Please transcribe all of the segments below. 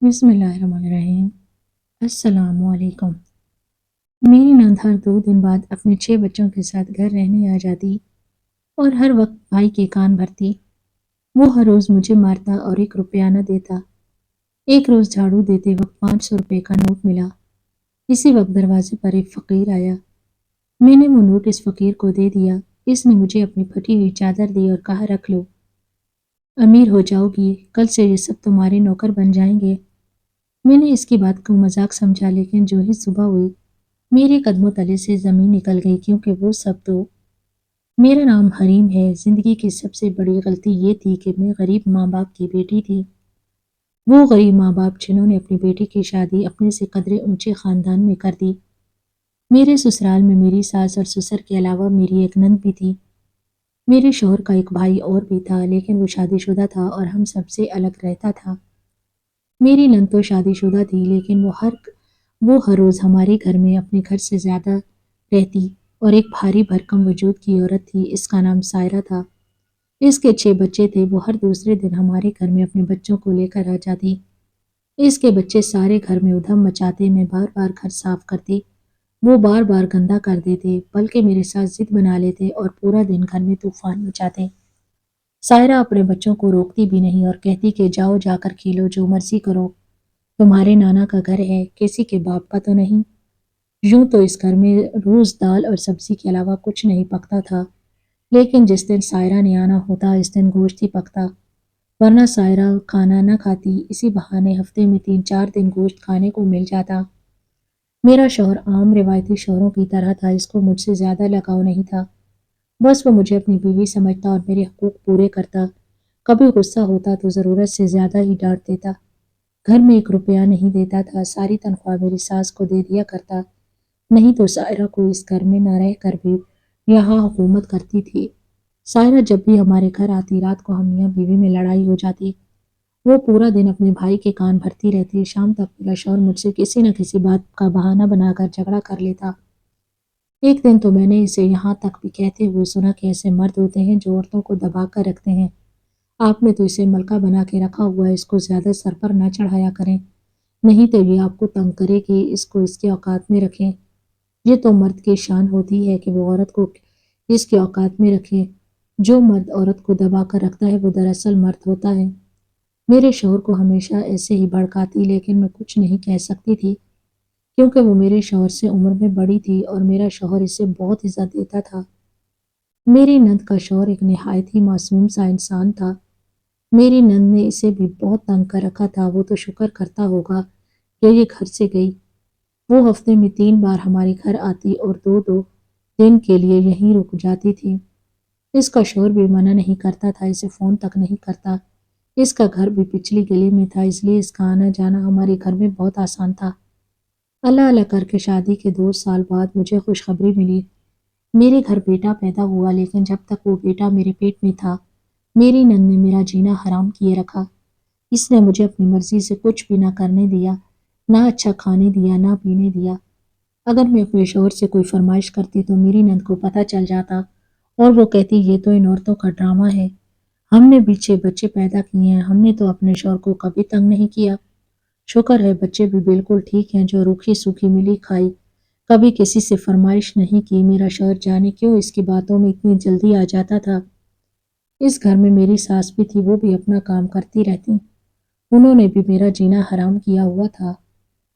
بسم اللہ الرحمن الرحیم۔ السلام علیکم۔ میری نند ہر 2 دن بعد اپنے 6 بچوں کے ساتھ گھر رہنے آ جاتی اور ہر وقت بھائی کے کان بھرتی۔ وہ ہر روز مجھے مارتا اور 1 روپیہ نہ دیتا۔ ایک روز جھاڑو دیتے وقت 500 روپے کا نوٹ ملا۔ اسی وقت دروازے پر ایک فقیر آیا۔ میں نے وہ نوٹ اس فقیر کو دے دیا۔ اس نے مجھے اپنی پھٹی ہوئی چادر دی اور کہا، رکھ لو، امیر ہو جاؤ گی، کل سے یہ سب تمہارے نوکر بن جائیں گے۔ میں نے اس کی بات کو مذاق سمجھا، لیکن جو ہی صبح ہوئی میرے قدموں تلے سے زمین نکل گئی، کیونکہ وہ سب تو میرا نام حریم ہے۔ زندگی کی سب سے بڑی غلطی یہ تھی کہ میں غریب ماں باپ کی بیٹی تھی۔ وہ غریب ماں باپ جنہوں نے اپنی بیٹی کی شادی اپنے سے قدرے اونچے خاندان میں کر دی۔ میرے سسرال میں میری ساس اور سسر کے علاوہ میری ایک نند بھی تھی۔ میرے شوہر کا ایک بھائی اور بھی تھا، لیکن وہ شادی شدہ تھا اور ہم سب سے الگ رہتا تھا۔ میری نند تو شادی شدہ تھی، لیکن وہ ہر روز ہمارے گھر میں اپنے گھر سے زیادہ رہتی اور ایک بھاری بھرکم وجود کی عورت تھی۔ اس کا نام سائرہ تھا۔ اس کے 6 بچے تھے۔ وہ ہر دوسرے دن ہمارے گھر میں اپنے بچوں کو لے کر آ جاتی۔ اس کے بچے سارے گھر میں ادھم مچاتے، میں بار بار گھر صاف کرتی، وہ بار بار گندا کر دیتے، بلکہ میرے ساتھ ضد بنا لیتے اور پورا دن گھر میں طوفان مچاتے۔ سائرہ اپنے بچوں کو روکتی بھی نہیں اور کہتی کہ جاؤ، جا کر کھیلو، جو مرضی کرو، تمہارے نانا کا گھر ہے، کسی کے باپ کا تو نہیں۔ یوں تو اس گھر میں روز دال اور سبزی کے علاوہ کچھ نہیں پکتا تھا، لیکن جس دن سائرہ نے آنا ہوتا اس دن گوشت ہی پکتا، ورنہ سائرہ کھانا نہ کھاتی۔ اسی بہانے ہفتے میں 3-4 دن گوشت کھانے کو مل جاتا۔ میرا شوہر عام روایتی شوہروں کی طرح تھا، اس کو مجھ سے زیادہ لگاؤ نہیں تھا۔ بس وہ مجھے اپنی بیوی سمجھتا اور میرے حقوق پورے کرتا۔ کبھی غصہ ہوتا تو ضرورت سے زیادہ ہی ڈانٹ دیتا۔ گھر میں 1 روپیہ نہیں دیتا تھا، ساری تنخواہ میری ساس کو دے دیا کرتا، نہیں تو سائرہ کو اس گھر میں نہ رہ کر بھی یہاں حکومت کرتی تھی۔ سائرہ جب بھی ہمارے گھر آتی، رات کو ہم میاں بیوی میں لڑائی ہو جاتی، وہ پورا دن اپنے بھائی کے کان بھرتی رہتی۔ شام تک میرا شوہر مجھ سے کسی نہ کسی بات کا بہانہ بنا کر جھگڑا کر لیتا۔ ایک دن تو میں نے اسے یہاں تک بھی کہتے ہوئے سنا کہ ایسے مرد ہوتے ہیں جو عورتوں کو دبا کر رکھتے ہیں، آپ نے تو اسے ملکہ بنا کے رکھا ہوا ہے، اس کو زیادہ سر پر نہ چڑھایا کریں، نہیں تو یہ آپ کو تنگ کرے گی، اس کو اس کے اوقات میں رکھیں۔ یہ تو مرد کی شان ہوتی ہے کہ وہ عورت کو اس کے اوقات میں رکھے۔ جو مرد عورت کو دبا کر رکھتا ہے وہ دراصل مرد ہوتا ہے۔ میرے شوہر کو ہمیشہ ایسے ہی بھڑکاتی، لیکن میں کچھ نہیں کہہ سکتی تھی، کیونکہ وہ میرے شوہر سے عمر میں بڑی تھی اور میرا شوہر اسے بہت عزت دیتا تھا۔ میری نند کا شوہر ایک نہایت ہی معصوم سا انسان تھا۔ میری نند نے اسے بھی بہت تنگ کر رکھا تھا۔ وہ تو شکر کرتا ہوگا کہ یہ گھر سے گئی۔ وہ ہفتے میں 3 بار ہمارے گھر آتی اور 2-2 دن کے لیے یہیں رک جاتی تھی۔ اس کا شوہر بھی منع نہیں کرتا تھا، اسے فون تک نہیں کرتا۔ اس کا گھر بھی پچھلی گلی میں تھا، اس لیے اس کا آنا جانا ہمارے گھر میں بہت آسان تھا۔ اللہ اللہ کر کے شادی کے 2 سال بعد مجھے خوشخبری ملی۔ میرے گھر بیٹا پیدا ہوا، لیکن جب تک وہ بیٹا میرے پیٹ میں تھا میری نند نے میرا جینا حرام کیے رکھا۔ اس نے مجھے اپنی مرضی سے کچھ بھی نہ کرنے دیا، نہ اچھا کھانے دیا، نہ پینے دیا۔ اگر میں اپنے شوہر سے کوئی فرمائش کرتی تو میری نند کو پتہ چل جاتا اور وہ کہتی یہ تو ان عورتوں کا ڈرامہ ہے، ہم نے بھی 6 بچے پیدا کیے ہیں، ہم نے تو اپنے شوہر کو کبھی تنگ نہیں کیا۔ شکر ہے بچے بھی بالکل ٹھیک ہیں، جو روکھی سوکھی ملی کھائی، کبھی کسی سے فرمائش نہیں کی۔ میرا شوہر جانے کیوں اس کی باتوں میں اتنی جلدی آ جاتا تھا۔ اس گھر میں میری ساس بھی تھی، وہ بھی اپنا کام کرتی رہتی، انہوں نے بھی میرا جینا حرام کیا ہوا تھا۔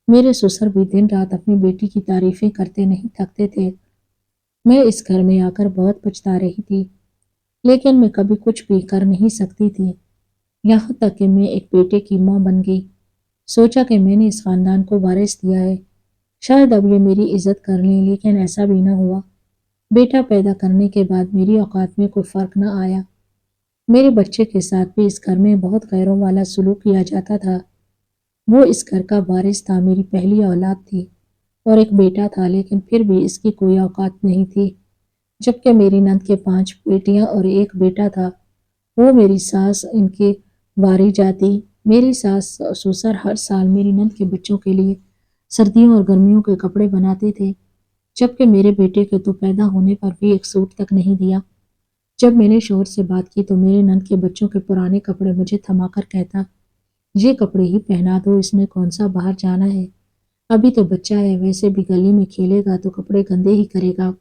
میرے سسر بھی دن رات اپنی بیٹی کی تعریفیں کرتے نہیں تھکتے تھے۔ میں اس گھر میں آ کر بہت پچھتا رہی تھی، لیکن میں کبھی کچھ بھی کر نہیں سکتی تھی، یہاں تک کہ میں ایک بیٹے کی ماں بن گئی۔ سوچا کہ میں نے اس خاندان کو وارث دیا ہے، شاید اب یہ میری عزت کر لیں، لیکن ایسا بھی نہ ہوا۔ بیٹا پیدا کرنے کے بعد میری اوقات میں کوئی فرق نہ آیا۔ میرے بچے کے ساتھ بھی اس گھر میں بہت غیروں والا سلوک کیا جاتا تھا۔ وہ اس گھر کا وارث تھا، میری پہلی اولاد تھی اور ایک بیٹا تھا، لیکن پھر بھی اس کی کوئی اوقات نہیں تھی، جبکہ میری نند کے 5 بیٹیاں اور ایک بیٹا تھا۔ وہ میری ساس ان کے باری جاتی۔ میری ساس سسر ہر سال میری نند کے بچوں کے لیے سردیوں اور گرمیوں کے کپڑے بناتے تھے، جبکہ میرے بیٹے کے تو پیدا ہونے پر بھی ایک سوٹ تک نہیں دیا۔ جب میں نے شوہر سے بات کی تو میرے نند کے بچوں کے پرانے کپڑے مجھے تھما کر کہتا، یہ کپڑے ہی پہنا دو، اس نے کون سا باہر جانا ہے، ابھی تو بچہ ہے، ویسے بھی گلی میں کھیلے گا تو کپڑے گندے ہی کرے گا۔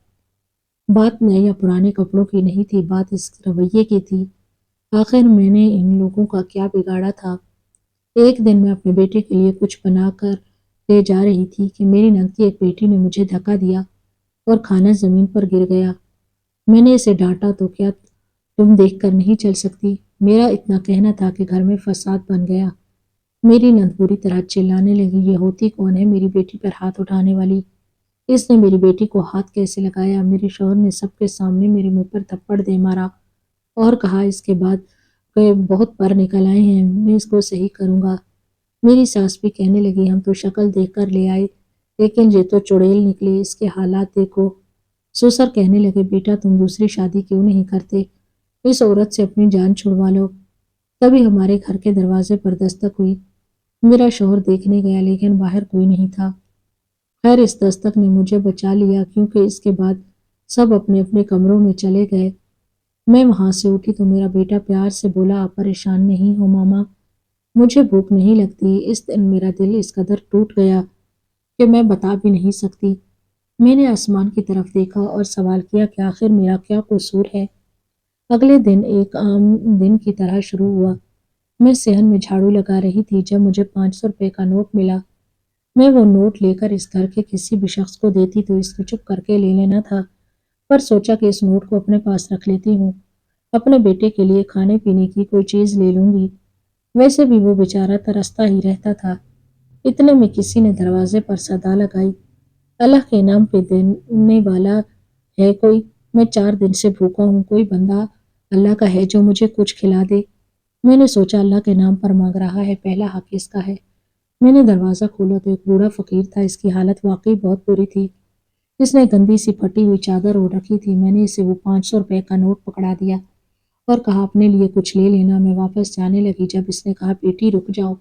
بات نئے یا پرانے کپڑوں کی نہیں تھی، بات اس رویے کی تھی۔ آخر میں نے ان لوگوں کا کیا بگاڑا تھا؟ ایک دن میں اپنے بیٹے کے لیے کچھ بنا کر لے جا رہی تھی کہ میری نند کی ایک بیٹی نے مجھے دھکا دیا اور کھانا زمین پر گر گیا۔ میں نے اسے ڈانٹا تو کیا تم دیکھ کر نہیں چل سکتی؟ میرا اتنا کہنا تھا کہ گھر میں فساد بن گیا۔ میری نند بری طرح چلانے لگی، یہ ہوتی کون ہے میری بیٹی پر ہاتھ اٹھانے والی؟ اس نے میری بیٹی کو ہاتھ کیسے لگایا؟ میرے شوہر نے سب کے سامنے میرے منہ پر تھپڑ دے مارا اور کہا اس کے بعد کہ بہت پر نکل آئے ہیں، میں اس کو صحیح کروں گا۔ میری ساس بھی کہنے لگی ہم تو شکل دیکھ کر لے آئے لیکن یہ تو چڑیل نکلی، اس کے حالات دیکھو۔ سسر کہنے لگے بیٹا تم دوسری شادی کیوں نہیں کرتے، اس عورت سے اپنی جان چھڑوا لو۔ تبھی ہمارے گھر کے دروازے پر دستک ہوئی۔ میرا شوہر دیکھنے گیا لیکن باہر کوئی نہیں تھا۔ خیر اس دستک نے مجھے بچا لیا کیونکہ اس کے بعد سب اپنے اپنے کمروں میں چلے گئے۔ میں وہاں سے اٹھی تو میرا بیٹا پیار سے بولا آپ پریشان نہیں ہو ماما، مجھے بھوک نہیں لگتی۔ اس دن میرا دل اس قدر ٹوٹ گیا کہ میں بتا بھی نہیں سکتی۔ میں نے آسمان کی طرف دیکھا اور سوال کیا کہ آخر میرا کیا قصور ہے؟ اگلے دن ایک عام دن کی طرح شروع ہوا۔ میں صحن میں جھاڑو لگا رہی تھی جب مجھے 500 روپے کا نوٹ ملا۔ میں وہ نوٹ لے کر اس گھر کے کسی بھی شخص کو دیتی تو اس نے چپ کر کے لے لینا تھا، پر سوچا کہ اس نوٹ کو اپنے پاس رکھ لیتی ہوں، اپنے بیٹے کے لیے کھانے پینے کی کوئی چیز لے لوں گی، ویسے بھی وہ بیچارہ ترستا ہی رہتا تھا۔ اتنے میں کسی نے دروازے پر صدا لگائی، اللہ کے نام پہ دینے والا ہے کوئی؟ میں 4 دن سے بھوکا ہوں، کوئی بندہ اللہ کا ہے جو مجھے کچھ کھلا دے۔ میں نے سوچا اللہ کے نام پر مانگ رہا ہے، پہلا حق اس کا ہے۔ میں نے دروازہ کھولا تو ایک بوڑھا فقیر تھا، اس کی حالت واقعی بہت بری تھی۔ اس نے گندی سی پھٹی ہوئی چادر اوڑھ رکھی تھی۔ میں نے اسے وہ 500 روپے کا نوٹ پکڑا دیا اور کہا اپنے لیے کچھ لے لینا۔ میں واپس جانے لگی جب اس نے کہا بیٹی رک جاؤ،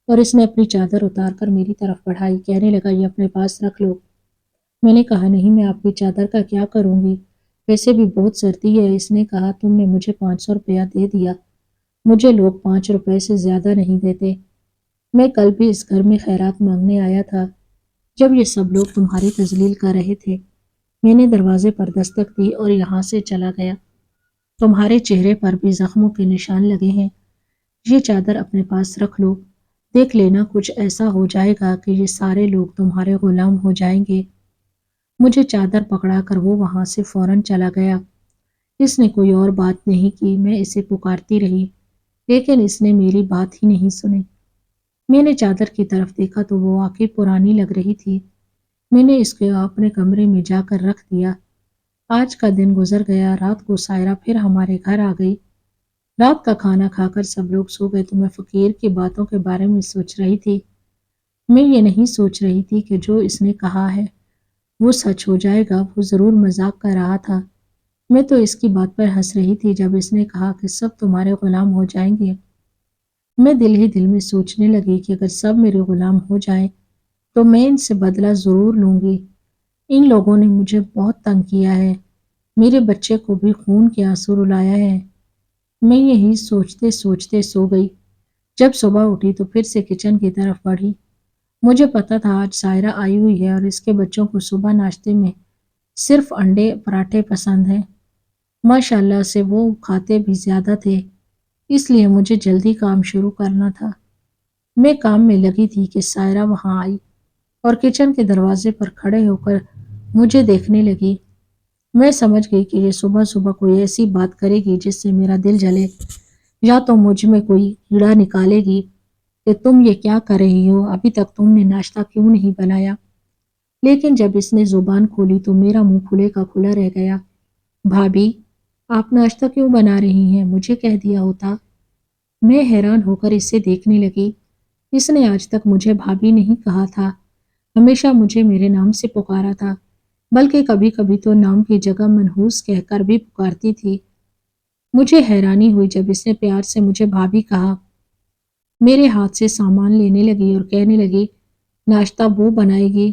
اور اس نے اپنی چادر اتار کر میری طرف بڑھائی، کہنے لگا یہ اپنے پاس رکھ لو۔ میں نے کہا نہیں، میں آپ کی چادر کا کیا کروں گی، ویسے بھی بہت سردی ہے۔ اس نے کہا تم نے مجھے 500 روپیہ دے دیا، مجھے لوگ 5 روپے سے زیادہ نہیں دیتے، میں کل بھی اس گھر میں خیرات مانگنے آیا تھا جب یہ سب لوگ تمہاری تذلیل کر رہے تھے۔ میں نے دروازے پر دستک دی اور یہاں سے چلا گیا۔ تمہارے چہرے پر بھی زخموں کے نشان لگے ہیں، یہ چادر اپنے پاس رکھ لو، دیکھ لینا کچھ ایسا ہو جائے گا کہ یہ سارے لوگ تمہارے غلام ہو جائیں گے۔ مجھے چادر پکڑا کر وہ وہاں سے فوراً چلا گیا۔ اس نے کوئی اور بات نہیں کی، میں اسے پکارتی رہی لیکن اس نے میری بات ہی نہیں سنی۔ میں نے چادر کی طرف دیکھا تو وہ واقعی پرانی لگ رہی تھی۔ میں نے اس کو اپنے کمرے میں جا کر رکھ دیا۔ آج کا دن گزر گیا، رات کو سائرہ پھر ہمارے گھر آ گئی۔ رات کا کھانا کھا کر سب لوگ سو گئے تو میں فقیر کی باتوں کے بارے میں سوچ رہی تھی۔ میں یہ نہیں سوچ رہی تھی کہ جو اس نے کہا ہے وہ سچ ہو جائے گا، وہ ضرور مذاق کر رہا تھا۔ میں تو اس کی بات پر ہنس رہی تھی جب اس نے کہا کہ سب تمہارے غلام ہو جائیں گے۔ میں دل ہی دل میں سوچنے لگی کہ اگر سب میرے غلام ہو جائیں تو میں ان سے بدلہ ضرور لوں گی۔ ان لوگوں نے مجھے بہت تنگ کیا ہے، میرے بچے کو بھی خون کے آنسو رلایا ہے۔ میں یہی سوچتے سوچتے سو گئی۔ جب صبح اٹھی تو پھر سے کچن کی طرف بڑھی۔ مجھے پتا تھا آج سائرہ آئی ہوئی ہے اور اس کے بچوں کو صبح ناشتے میں صرف انڈے پراٹھے پسند ہیں۔ ماشاءاللہ سے وہ کھاتے بھی زیادہ تھے، اس لیے مجھے جلدی کام شروع کرنا تھا۔ میں کام میں لگی تھی کہ سائرہ وہاں آئی اور کچن کے دروازے پر کھڑے ہو کر مجھے دیکھنے لگی۔ میں سمجھ گئی کہ یہ صبح صبح کوئی ایسی بات کرے گی جس سے میرا دل جلے، یا تو مجھ میں کوئی کیڑا نکالے گی کہ تم یہ کیا کر رہی ہو، ابھی تک تم نے ناشتہ کیوں نہیں بنایا۔ لیکن جب اس نے زبان کھولی تو میرا منہ کھلے کا کھلا رہ گیا۔ بھابی آپ ناشتہ کیوں بنا رہی ہیں، مجھے کہہ دیا ہوتا۔ میں حیران ہو کر اسے دیکھنے لگی۔ اس نے آج تک مجھے بھابی نہیں کہا تھا، ہمیشہ مجھے میرے نام سے پکارا تھا، بلکہ کبھی کبھی تو نام کی جگہ منحوس کہہ کر بھی پکارتی تھی۔ مجھے حیرانی ہوئی جب اس نے پیار سے مجھے بھابی کہا۔ میرے ہاتھ سے سامان لینے لگی اور کہنے لگی ناشتہ وہ بنائے گی۔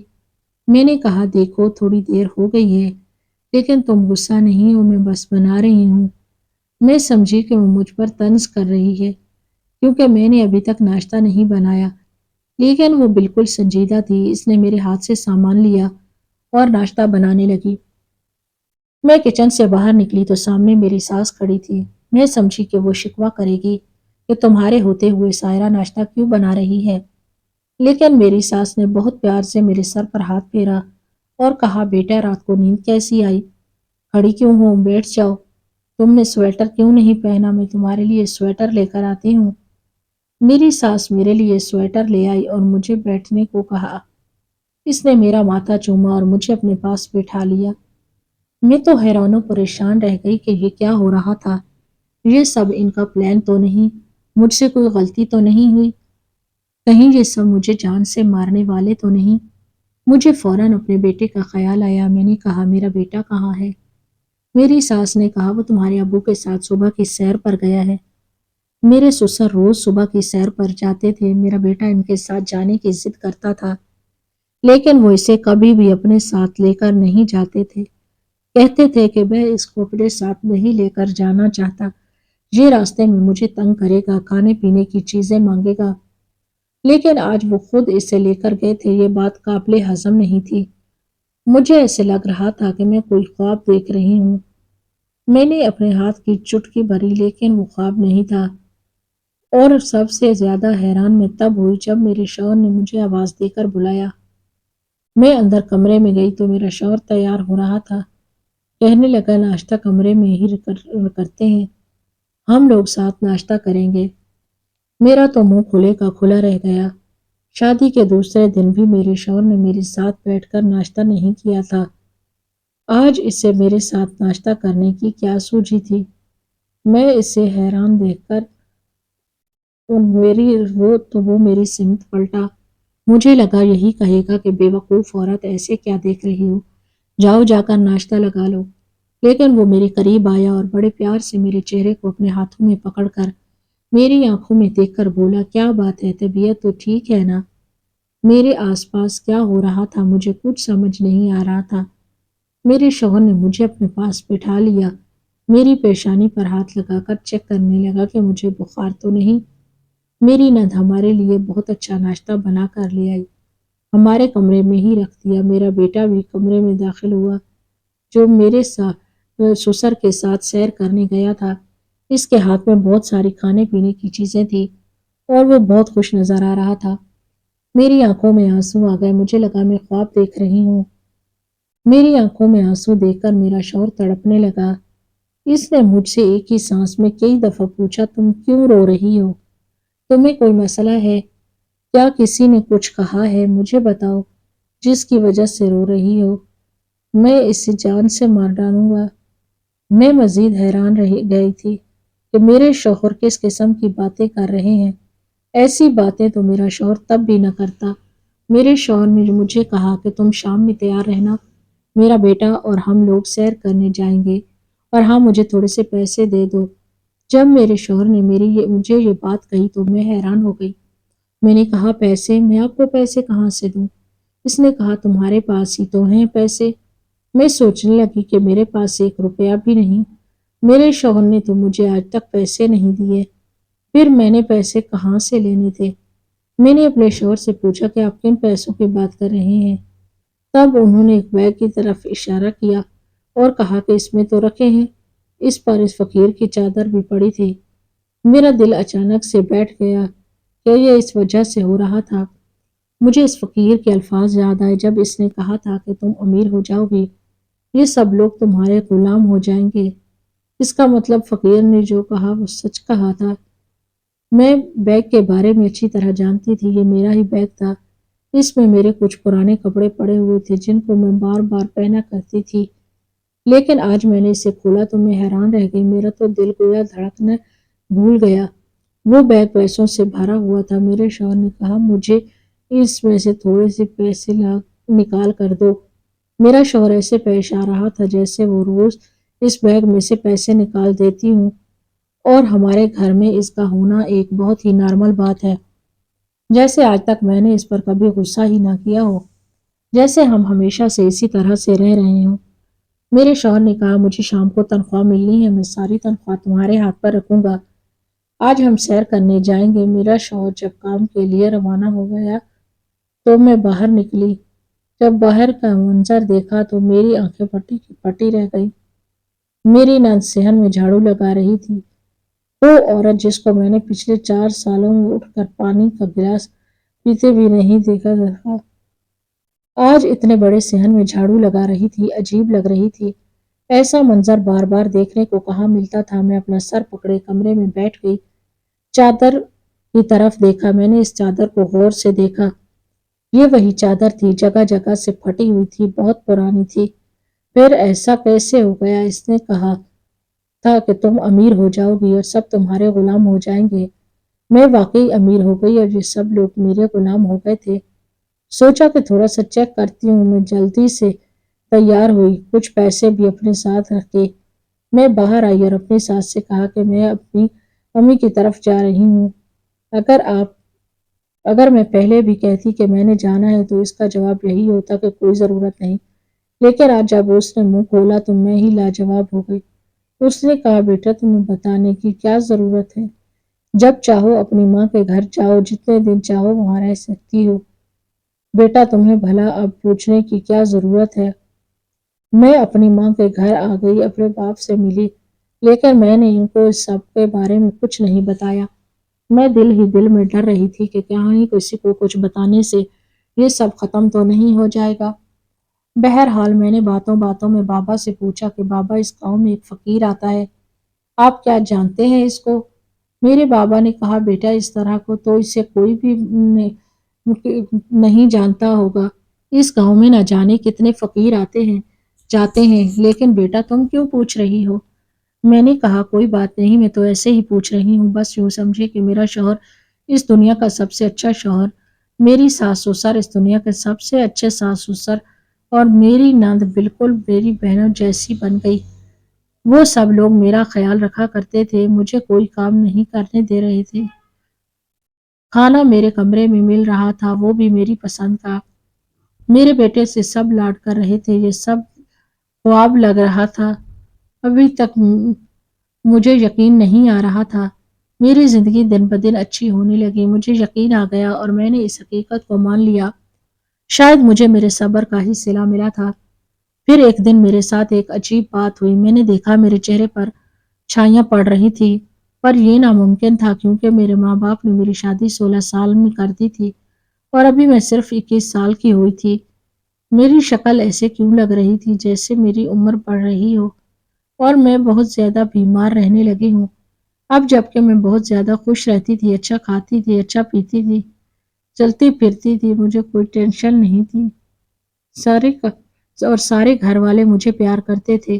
میں نے کہا دیکھو تھوڑی دیر ہو گئی ہے لیکن تم غصہ نہیں ہو، میں بس بنا رہی ہوں۔ میں سمجھی کہ وہ مجھ پر طنز کر رہی ہے۔ کیونکہ میں نے ابھی تک ناشتہ نہیں بنایا۔ لیکن وہ بالکل سنجیدہ تھی، اس نے میرے ہاتھ سے سامان لیا اور ناشتہ بنانے لگی۔ میں کچن سے باہر نکلی تو سامنے میری ساس کھڑی تھی۔ میں سمجھی کہ وہ شکوہ کرے گی کہ تمہارے ہوتے ہوئے سائرہ ناشتہ کیوں بنا رہی ہے، لیکن میری ساس نے بہت پیار سے میرے سر پر ہاتھ پھیرا اور کہا، بیٹا رات کو نیند کیسی آئی؟ کھڑی کیوں ہو؟ بیٹھ جاؤ۔ تم نے سویٹر کیوں نہیں پہنا؟ میں تمہارے لیے سویٹر لے کر آتی ہوں۔ میری ساس میرے لیے سویٹر لے آئی اور مجھے بیٹھنے کو کہا۔ اس نے میرا ماتھا چوما اور مجھے اپنے پاس بٹھا لیا۔ میں تو حیران و پریشان رہ گئی کہ یہ کیا ہو رہا تھا۔ یہ سب ان کا پلان تو نہیں؟ مجھ سے کوئی غلطی تو نہیں ہوئی؟ کہیں یہ سب مجھے جان سے مارنے والے تو نہیں؟ مجھے فوراً اپنے بیٹے کا خیال آیا۔ میں نے کہا، میرا بیٹا کہاں ہے؟ میری ساس نے کہا، وہ تمہارے ابو کے ساتھ صبح کی سیر پر گیا ہے۔ میرے سسر روز صبح کی سیر پر جاتے تھے۔ میرا بیٹا ان کے ساتھ جانے کی ضد کرتا تھا، لیکن وہ اسے کبھی بھی اپنے ساتھ لے کر نہیں جاتے تھے۔ کہتے تھے کہ میں اس کو اپنے ساتھ نہیں لے کر جانا چاہتا، یہ راستے میں مجھے تنگ کرے گا، کھانے پینے کی چیزیں مانگے گا۔ لیکن آج وہ خود اسے لے کر گئے تھے۔ یہ بات قابل ہضم نہیں تھی۔ مجھے ایسے لگ رہا تھا کہ میں کوئی خواب دیکھ رہی ہوں۔ میں نے اپنے ہاتھ کی چٹکی بھری، لیکن وہ خواب نہیں تھا۔ اور سب سے زیادہ حیران میں تب ہوئی جب میرے شوہر نے مجھے آواز دے کر بلایا۔ میں اندر کمرے میں گئی تو میرا شوہر تیار ہو رہا تھا۔ کہنے لگا، ناشتہ کمرے میں ہی کرتے ہیں، ہم لوگ ساتھ ناشتہ کریں گے۔ میرا تو منہ کھلے کا کھلا رہ گیا۔ شادی کے دوسرے دن بھی میرے شوہر نے میرے ساتھ بیٹھ کر ناشتہ نہیں کیا تھا۔ آج اسے میرے ساتھ ناشتہ کرنے کی کیا سوجھی تھی؟ میں اسے حیران دیکھ کر وہ میری سمت پلٹا۔ مجھے لگا یہی کہے گا کہ بے وقوف عورت، ایسے کیا دیکھ رہی ہو، جاؤ جا کر ناشتہ لگا لو۔ لیکن وہ میرے قریب آیا اور بڑے پیار سے میرے چہرے کو اپنے ہاتھوں میں پکڑ کر میری آنکھوں میں دیکھ کر بولا، کیا بات ہے، طبیعت تو ٹھیک ہے نا؟ میرے آس پاس کیا ہو رہا تھا مجھے کچھ سمجھ نہیں آ رہا تھا۔ میرے شوہر نے مجھے اپنے پاس بٹھا لیا، میری پیشانی پر ہاتھ لگا کر چیک کرنے لگا کہ مجھے بخار تو نہیں۔ میری نند ہمارے لیے بہت اچھا ناشتہ بنا کر لے آئی، ہمارے کمرے میں ہی رکھ دیا۔ میرا بیٹا بھی کمرے میں داخل ہوا، جو میرے سسر کے ساتھ سیر کرنے گیا تھا۔ اس کے ہاتھ میں بہت ساری کھانے پینے کی چیزیں تھی اور وہ بہت خوش نظر آ رہا تھا۔ میری آنکھوں میں آنسو آ گئے، مجھے لگا میں خواب دیکھ رہی ہوں۔ میری آنکھوں میں آنسو دیکھ کر میرا شوہر تڑپنے لگا۔ اس نے مجھ سے ایک ہی سانس میں کئی دفعہ پوچھا، تم کیوں رو رہی ہو؟ تمہیں کوئی مسئلہ ہے کیا؟ کسی نے کچھ کہا ہے؟ مجھے بتاؤ جس کی وجہ سے رو رہی ہو، میں اسے جان سے مار ڈالوں گا۔ میں مزید حیران رہ گئی تھی کہ میرے شوہر کس قسم کی باتیں کر رہے ہیں۔ ایسی باتیں تو میرا شوہر تب بھی نہ کرتا۔ میرے شوہر نے مجھے کہا کہ تم شام میں تیار رہنا، میرا بیٹا اور ہم لوگ سیر کرنے جائیں گے، اور ہاں، مجھے تھوڑے سے پیسے دے دو۔ جب میرے شوہر نے مجھے یہ بات کہی تو میں حیران ہو گئی۔ میں نے کہا، پیسے؟ میں آپ کو پیسے کہاں سے دوں؟ اس نے کہا، تمہارے پاس ہی تو ہیں پیسے۔ میں سوچنے لگی کہ میرے پاس 1 روپیہ بھی نہیں، میرے شوہر نے تو مجھے آج تک پیسے نہیں دیے، پھر میں نے پیسے کہاں سے لینے تھے؟ میں نے اپنے شوہر سے پوچھا کہ آپ کن پیسوں کی بات کر رہے ہیں؟ تب انہوں نے ایک بیگ کی طرف اشارہ کیا اور کہا کہ اس میں تو رکھے ہیں۔ اس پر اس فقیر کی چادر بھی پڑی تھی۔ میرا دل اچانک سے بیٹھ گیا کہ یہ اس وجہ سے ہو رہا تھا۔ مجھے اس فقیر کے الفاظ یاد آئے جب اس نے کہا تھا کہ تم امیر ہو جاؤ گی، یہ سب لوگ تمہارے غلام ہو جائیں گے۔ اس کا مطلب فقیر نے جو کہا وہ سچ کہا تھا۔ میں بیگ کے بارے میں اچھی طرح جانتی تھی، یہ میرا ہی بیگ تھا۔ اس میں میرے کچھ پرانے کپڑے پڑے ہوئے تھے جن کو میں بار بار پہنا کرتی تھی، لیکن آج میں نے اسے کھولا تو میں حیران رہ گئی۔ میرا تو دل گویا دھڑکنا بھول گیا۔ وہ بیگ پیسوں سے بھرا ہوا تھا۔ میرے شوہر نے کہا، مجھے اس میں سے تھوڑے سے پیسے نکال کر دو۔ میرا شوہر ایسے پیش آ رہا تھا جیسے وہ روز اس بیگ میں سے پیسے نکال دیتی ہوں اور ہمارے گھر میں اس کا ہونا ایک بہت ہی نارمل بات ہے، جیسے آج تک میں نے اس پر کبھی غصہ ہی نہ کیا ہو، جیسے ہم ہمیشہ سے اسی طرح سے رہ رہے ہوں۔ میرے شوہر نے کہا، مجھے شام کو تنخواہ ملنی ہے، میں ساری تنخواہ تمہارے ہاتھ پر رکھوں گا۔ آج ہم سیر کرنے جائیں گے۔ میرا شوہر جب کام کے لیے روانہ ہو گیا تو میں باہر نکلی۔ جب باہر کا منظر دیکھا تو میری آنکھیں پٹی کی پٹی رہ گئی۔ میری نند صحن میں جھاڑو لگا رہی تھی، وہ عورت جس کو میں نے پچھلے 4 سالوں میں اٹھ کر پانی کا گلاس پیتے بھی نہیں دیکھا تھا، آج اتنے بڑے صحن میں جھاڑو لگا رہی تھی۔ عجیب لگ رہی تھی۔ ایسا منظر بار بار دیکھنے کو کہاں ملتا تھا۔ میں اپنا سر پکڑے کمرے میں بیٹھ گئی، چادر کی طرف دیکھا۔ میں نے اس چادر کو غور سے دیکھا۔ یہ وہی چادر تھی، جگہ جگہ سے پھٹی ہوئی تھی، بہت پرانی تھی۔ پھر ایسا کیسے ہو گیا؟ اس نے کہا تھا کہ تم امیر ہو جاؤ گی اور سب تمہارے غلام ہو جائیں گے۔ میں واقعی امیر ہو گئی اور یہ سب لوگ میرے غلام ہو گئے تھے۔ سوچا کہ تھوڑا سا چیک کرتی ہوں۔ میں جلدی سے تیار ہوئی، کچھ پیسے بھی اپنے ساتھ رکھے۔ میں باہر آئی اور اپنی ساس سے کہا کہ میں اپنی امی کی طرف جا رہی ہوں۔ اگر میں پہلے بھی کہتی کہ میں نے جانا ہے تو اس کا جواب یہی ہوتا کہ کوئی ضرورت نہیں، لیکن آج جب اس نے منہ کھولا تو میں ہی لاجواب ہو گئی۔ اس نے کہا بیٹا تمہیں بتانے کی کیا ضرورت ہے؟ جب چاہو اپنی ماں کے گھر جاؤ، جتنے دن چاہو وہاں رہ سکتی ہو۔ بیٹا تمہیں بھلا اب پوچھنے کی کیا ضرورت ہے؟ میں اپنی ماں کے گھر آ گئی، اپنے باپ سے ملی، لیکن میں نے ان کو اس سب کے بارے میں کچھ نہیں بتایا۔ میں دل ہی دل میں ڈر رہی تھی کہ کہیں کسی کو کچھ بتانے سے یہ سب ختم تو نہیں ہو جائے گا۔ بہرحال میں نے باتوں باتوں میں بابا سے پوچھا کہ بابا اس گاؤں میں ایک فقیر آتا ہے، آپ کیا جانتے ہیں اس کو؟ میرے بابا نے کہا بیٹا اس طرح کو تو اسے کوئی بھی نہیں جانتا ہوگا۔ اس گاؤں میں نہ جانے کتنے فقیر آتے ہیں جاتے ہیں، لیکن بیٹا تم کیوں پوچھ رہی ہو؟ میں نے کہا کوئی بات نہیں، میں تو ایسے ہی پوچھ رہی ہوں، بس یوں سمجھے کہ میرا شوہر اس دنیا کا سب سے اچھا شوہر، میری ساس سسر اس دنیا کے سب سے اچھے ساس سسر، اور میری نند بالکل میری بہنوں جیسی بن گئی۔ وہ سب لوگ میرا خیال رکھا کرتے تھے، مجھے کوئی کام نہیں کرنے دے رہے تھے، کھانا میرے کمرے میں مل رہا تھا، وہ بھی میری پسند کا۔ میرے بیٹے سے سب لاڈ کر رہے تھے، یہ سب خواب لگ رہا تھا۔ ابھی تک مجھے یقین نہیں آ رہا تھا۔ میری زندگی دن بدن اچھی ہونے لگی، مجھے یقین آ گیا اور میں نے اس حقیقت کو مان لیا۔ شاید مجھے میرے صبر کا ہی صلہ ملا تھا۔ پھر ایک دن میرے ساتھ ایک عجیب بات ہوئی۔ میں نے دیکھا میرے چہرے پر چھائیاں پڑ رہی تھی، پر یہ ناممکن تھا کیونکہ میرے ماں باپ نے میری شادی 16 سال میں کر دی تھی اور ابھی میں صرف 21 سال کی ہوئی تھی۔ میری شکل ایسے کیوں لگ رہی تھی جیسے میری عمر بڑھ رہی ہو اور میں بہت زیادہ بیمار رہنے لگی ہوں۔ اب جبکہ میں بہت زیادہ خوش رہتی تھی، اچھا کھاتی تھی، اچھا پیتی تھی، چلتی پھرتی تھی، مجھے کوئی ٹینشن نہیں تھی، سارے گھر والے مجھے پیار کرتے تھے،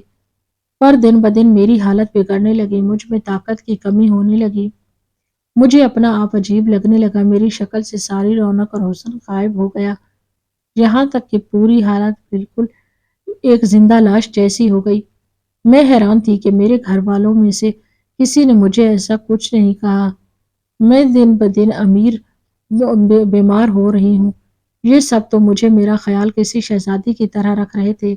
پر دن بدن میری حالت بگڑنے لگی، مجھ میں طاقت کی کمی ہونے لگی، مجھے اپنا آپ عجیب لگنے لگا، میری شکل سے ساری رونق اور حسن غائب ہو گیا، یہاں تک کہ پوری حالت بالکل ایک زندہ لاش جیسی ہو گئی۔ میں حیران تھی کہ میرے گھر والوں میں سے کسی نے مجھے ایسا کچھ نہیں کہا۔ میں دن بدن بیمار ہو رہی ہوں، یہ سب تو مجھے میرا خیال کسی شہزادی کی طرح رکھ رہے تھے۔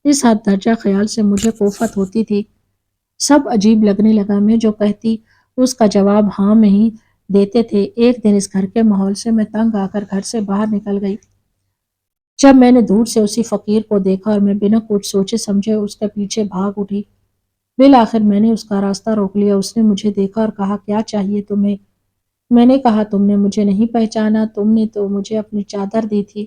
اس حد درجہ خیال سے مجھے کوفت ہوتی تھی۔ سب عجیب لگنے لگا، میں جو کہتی اس کا جواب ہاں میں ہی دیتے تھے۔ ایک دن اس گھر کے ماحول سے میں تنگ آ کر گھر سے باہر نکل گئی۔ جب میں نے دور سے اسی فقیر کو دیکھا اور میں بنا کچھ سوچے سمجھے اس کے پیچھے بھاگ اٹھی، بالآخر میں نے اس کا راستہ روک لیا۔ اس نے مجھے دیکھا اور کہا کیا چاہیے تمہیں؟ میں نے کہا تم نے مجھے نہیں پہچانا، تم نے تو مجھے اپنی چادر دی تھی۔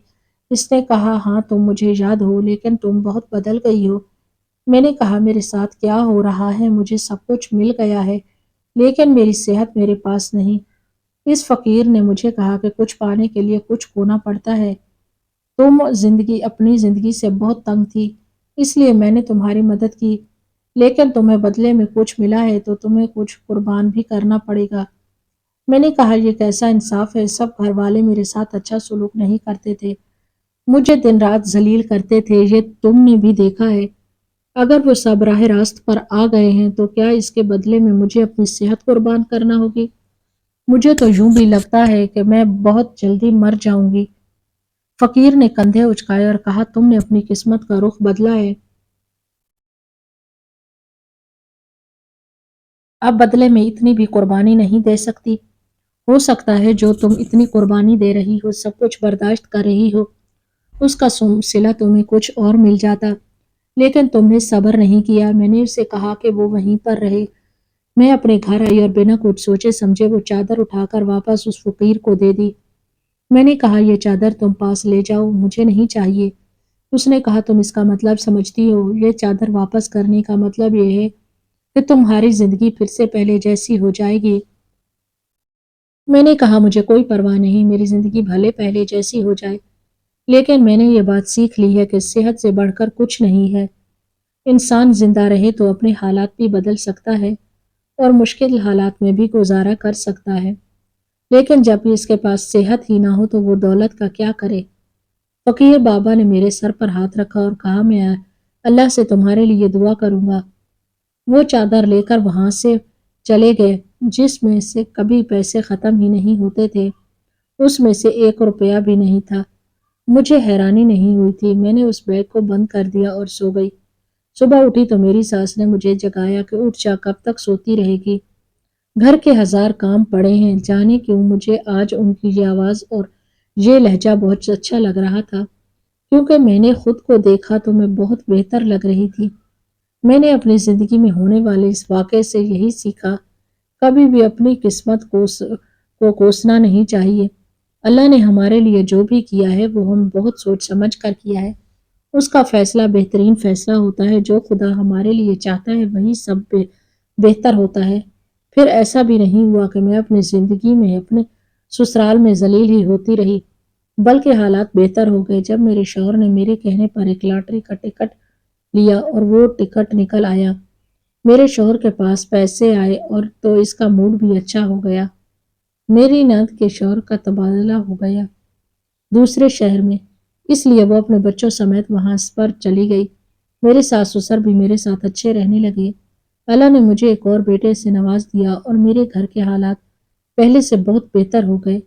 اس نے کہا ہاں تم مجھے یاد ہو، لیکن تم بہت بدل گئی ہو۔ میں نے کہا میرے ساتھ کیا ہو رہا ہے؟ مجھے سب کچھ مل گیا ہے لیکن میری صحت میرے پاس نہیں۔ اس فقیر نے مجھے کہا کہ کچھ پانے کے لیے کچھ کھونا پڑتا ہے، تم اپنی زندگی سے بہت تنگ تھی، اس لیے میں نے تمہاری مدد کی، لیکن تمہیں بدلے میں کچھ ملا ہے تو تمہیں کچھ قربان بھی کرنا پڑے گا۔ میں نے کہا یہ کیسا انصاف ہے؟ سب گھر والے میرے ساتھ اچھا سلوک نہیں کرتے تھے، مجھے دن رات ذلیل کرتے تھے، یہ تم نے بھی دیکھا ہے۔ اگر وہ سب راہ راست پر آ گئے ہیں تو کیا اس کے بدلے میں مجھے اپنی صحت قربان کرنا ہوگی؟ مجھے تو یوں بھی لگتا ہے کہ میں بہت جلدی مر جاؤں گی۔ فقیر نے کندھے اچکائے اور کہا تم نے اپنی قسمت کا رخ بدلا ہے۔ اب بدلے میں اتنی بھی قربانی نہیں دے سکتی۔ ہو سکتا ہے جو تم اتنی قربانی دے رہی ہو، سب کچھ برداشت کر رہی ہو، اس کا صلہ تمہیں کچھ اور مل جاتا، لیکن تم نے صبر نہیں کیا۔ میں نے اسے کہا کہ وہ وہیں پر رہے۔ میں اپنے گھر آئی اور بنا کچھ سوچے سمجھے وہ چادر اٹھا کر واپس اس فقیر کو دے دی۔ میں نے کہا یہ چادر تم پاس لے جاؤ، مجھے نہیں چاہیے۔ اس نے کہا تم اس کا مطلب سمجھتی ہو؟ یہ چادر واپس کرنے کا مطلب یہ ہے کہ تمہاری زندگی پھر سے پہلے جیسی ہو جائے گی۔ میں نے کہا مجھے کوئی پرواہ نہیں، میری زندگی بھلے پہلے جیسی ہو جائے، لیکن میں نے یہ بات سیکھ لی ہے کہ صحت سے بڑھ کر کچھ نہیں ہے۔ انسان زندہ رہے تو اپنے حالات بھی بدل سکتا ہے اور مشکل حالات میں بھی گزارا کر سکتا ہے، لیکن جب اس کے پاس صحت ہی نہ ہو تو وہ دولت کا کیا کرے؟ فقیر بابا نے میرے سر پر ہاتھ رکھا اور کہا میں اللہ سے تمہارے لیے دعا کروں گا۔ وہ چادر لے کر وہاں سے چلے گئے جس میں سے کبھی پیسے ختم ہی نہیں ہوتے تھے، اس میں سے 1 روپیہ بھی نہیں تھا۔ مجھے حیرانی نہیں ہوئی تھی، میں نے اس بیگ کو بند کر دیا اور سو گئی۔ صبح اٹھی تو میری ساس نے مجھے جگایا کہ اٹھ جا، کب تک سوتی رہے گی؟ گھر کے 1000 کام پڑے ہیں۔ جانے کیوں مجھے آج ان کی یہ آواز اور یہ لہجہ بہت اچھا لگ رہا تھا، کیونکہ میں نے خود کو دیکھا تو میں بہت بہتر لگ رہی تھی۔ میں نے اپنی زندگی میں ہونے والے اس واقعے سے یہی سیکھا، کبھی بھی اپنی قسمت کو کوسنا نہیں چاہیے۔ اللہ نے ہمارے لیے جو بھی کیا ہے وہ ہم بہت سوچ سمجھ کر کیا ہے۔ اس کا فیصلہ بہترین فیصلہ ہوتا ہے، جو خدا ہمارے لیے چاہتا ہے وہی سب بہتر ہوتا ہے۔ پھر ایسا بھی نہیں ہوا کہ میں اپنی زندگی میں اپنے سسرال میں ذلیل ہی ہوتی رہی، بلکہ حالات بہتر ہو گئے جب میرے شوہر نے میرے کہنے پر ایک لاٹری کا ٹکٹ لیا اور وہ ٹکٹ نکل آیا۔ میرے شوہر کے پاس پیسے آئے اور تو اس کا موڈ بھی اچھا ہو گیا۔ میری نند کے شوہر کا تبادلہ ہو گیا دوسرے شہر میں، اس لیے وہ اپنے بچوں سمیت وہاں پر چلی گئی۔ میرے ساس سسر بھی میرے ساتھ اچھے رہنے لگے۔ اللہ نے مجھے ایک اور بیٹے سے نواز دیا اور میرے گھر کے حالات پہلے سے بہت بہتر ہو گئے۔